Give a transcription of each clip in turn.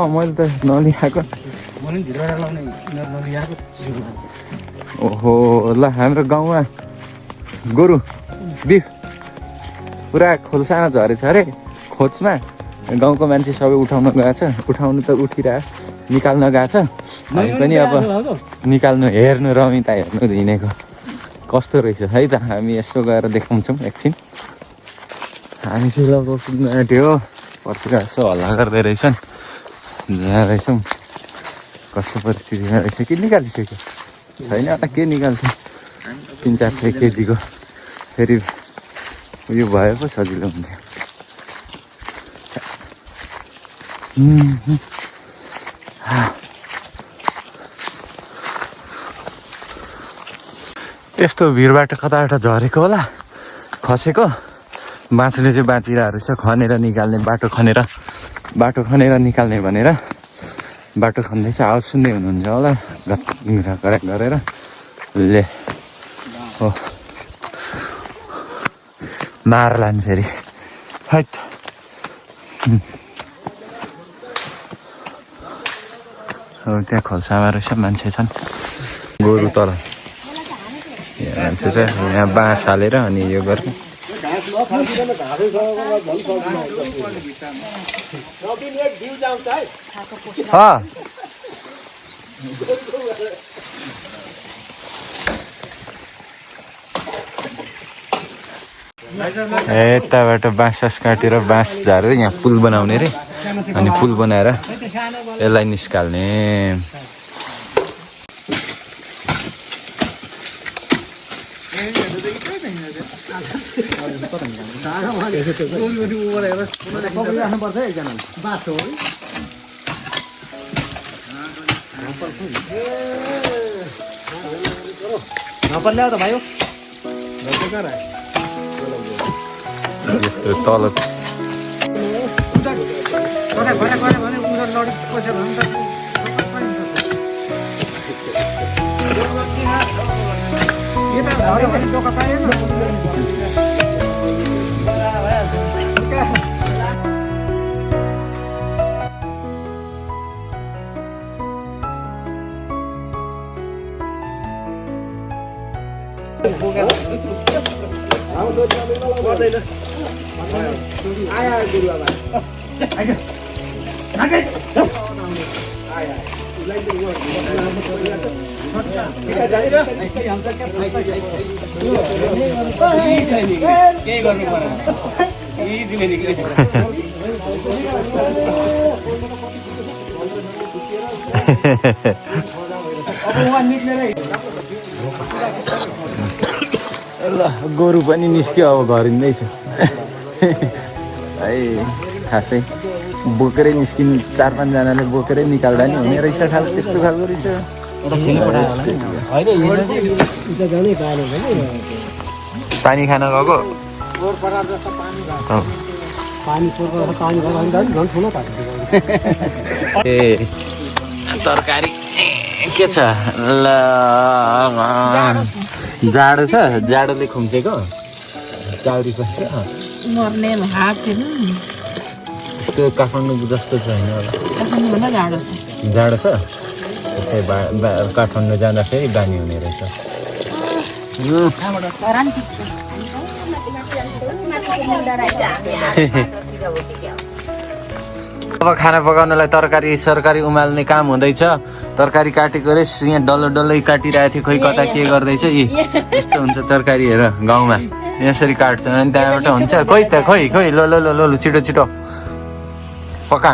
मैले त नलिएको। ओहो ल हाम्रो गाउँमा गोरु बिफ पुरा खोल्सामा झरेछ अरे खोजमा। गाउँको मान्छे सबै उठाउन गएको छ, उठाउनु त उठिरहेको, निकाल्न गएको छ। हामी पनि अब निकाल्नु हेर्नु रमिता हेर्नु हिँडेको कस्तो रहेछ है त। हामी यसो गएर देखाउँछौँ एकछिन। हामी चाहिँ लगभग पुग्नु आँट्यो हो। पर्तिर यसो हल्ला गर्दै रहेछन्, जहाँ रहेछौँ कस्तो परिस्थितिमा रहेछ। के निकालिसक्यो छैन होला, के निकाल्छ 300-400 केजीको फेरि उयो भयो पो सजिलो हुन्थ्यो। यस्तो भिरबाट कताबाट झरेको होला, खसेको। बाँच्ने चाहिँ बाँचिरहेको रहेछ, खनेर निकाल्ने, बाटो खनेर निकाल्ने भनेर बाटो खन्दैछ। आवाज सुन्दै हुनुहुन्छ होला, घराक गरेर ले हो मार्लान् फेरि हट। त्यहाँ खोल्सामा रहेछ, मान्छे छन्, गोरु तल मान्छे चाहिँ यहाँ बाँस हालेर अनि यो गर्ने। यताबाट बाँस काटेर बाँस झारेर यहाँ पुल बनाउने रे, अनि पुल बनाएर यसलाई निस्काल्ने। तल ल गोरु पनि निस्क्यो, अब घर हिँड्दैछ है। खासै बोकेरै निस्किनु, 4-5 जनाले बोकेरै निकाल्दा नि हुने रहेछ, त्यस्तो खालको रहेछ। पानी खान गएको ए तरकारी के छ ल। जाडो छ, जाडोले खुम्चेको चाउरी पनि मर्ने हात त्यो काठमाडौँ जस्तो छैन होला, जाडो छ। काठमाडौँ जाँदाखेरि बानी हुने रहेछ। अब खाना पकाउनलाई तरकारी सरकारी उमाल्ने काम हुँदैछ। तरकारी काटेको रे यहाँ डल्लै काटिरहेको थियो, खोइ कता के गर्दैछ। यस्तो हुन्छ तरकारी हेर गाउँमा, यसरी काट्छन् अनि त्यहाँबाट हुन्छ। खोइ ल छिटो पका।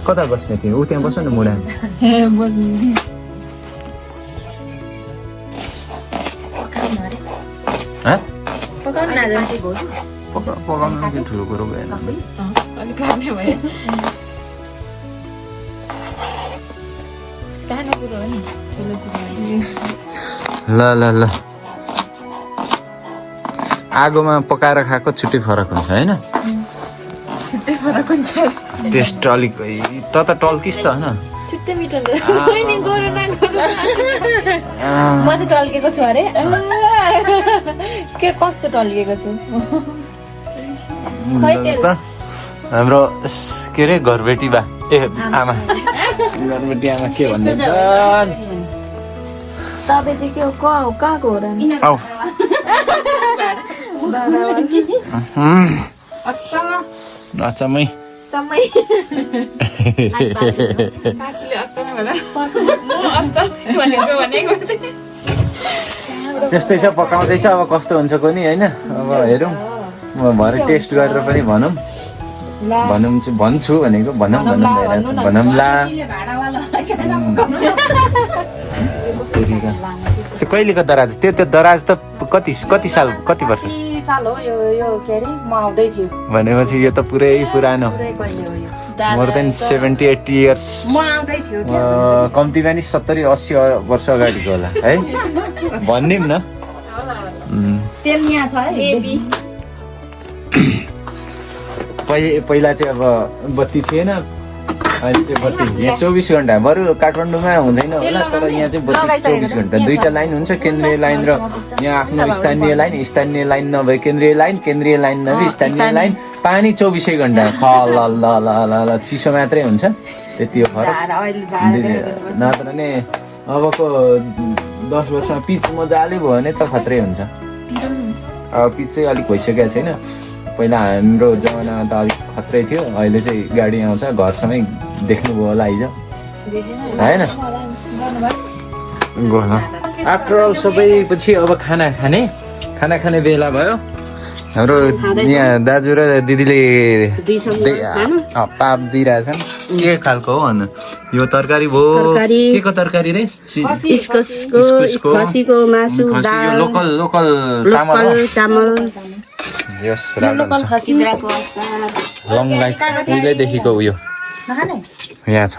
कता बस्ने तिमी? ऊ त्यहाँ बस्छ न मुडा। पकाउनु के ठुलो कुरो भएन। ल आगोमा पकाएर खाएको छुट्टै फरक हुन्छ हैन? छुट्टै फरक हुन्छ। टेस्ट अलिक त टल्किस् त हैन? छुट्टै मिठो हुन्छ। नि गोरु न म चाहिँ टल्केको छु अरे। के कस्तो टल्केको छु? हाम्रो के रे घरबेटी बा ए आमा घरबेटी आमा के भन्दैछन् तपाईँ चाहिँ के हो कहाँको हो र नि आऊ अचम्मै समय त्यस्तै छ पकाउँदैछ अब कस्तो हुन्छ कोनी होइन अब हेरौँ म भरे टेस्ट गरेर पनि भनौँ भन्छु भनेको भनौँला त्यो कहिलेको दराज त्यो दराज त कति साल कति वर्ष साल हो यो के अरे म आउँदै थियो भनेपछि यो त पुरै पुरानो मोर देन 70-80 इयर्स म आउँदै थियो कम्तीमा नि 70-80 वर्ष अगाडिको होला है भनिदिउँ न तेल यहाँ छ है बेबी पहिला चाहिँ अब बत्ती थिएन अहिले चाहिँ बत्ती यहाँ 24 घन्टा बरु काठमाडौँमा हुँदैन होला तर यहाँ चाहिँ बत्ती 24 घन्टा दुईटा लाइन हुन्छ केन्द्रीय लाइन र यहाँ आफ्नो स्थानीय लाइन नभए केन्द्रीय लाइन नभए स्थानीय लाइन पानी 24 घन्टा ल चिसो मात्रै हुन्छ त्यति हो फरक नत्र नि अबको 10 वर्षमा पिच मजाले भयो भने त खत्रै हुन्छ अब पिच चाहिँ अलिक भइसकेको छैन पहिला हाम्रो जमानामा त अलिक खत्रै थियो अहिले चाहिँ गाडी आउँछ घरसँगै देख्नुभयो होला हिजो होइन आफ्टर अल सबै पछि अब खाना खाने बेला भयो हाम्रो यहाँ दाजु र दिदीले पाप दिइरहेछन् के खालको हो भन्नु यो तरकारी भयो के को तरकारी रे इस्कुसको खसीको मासु यो लोकल चामल यस लङ लाइफ उहिलेदेखिको उयो यहाँ छ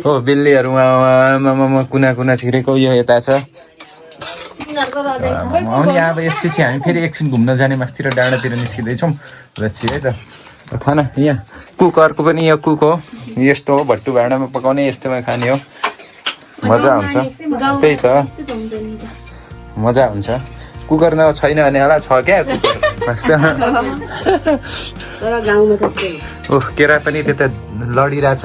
हो बिल्लीहरूमा कुना छिरेको यो यता छ अनि अब यसपछि हामी फेरि एकछिन घुम्न जाने मासतिर डाँडातिर निस्किँदैछौँ रसी है त खाना यहाँ कुकरको पनि यो कुक हो यस्तो हो भट्टु भाँडामा पकाउने यस्तोमा खाने हो मजा हुन्छ त्यही त मजा हुन्छ कुकर न छैन भने होला छ क्या कुकर तर गाउँमा त ओह केरा पनि त्यता लडिरहेछ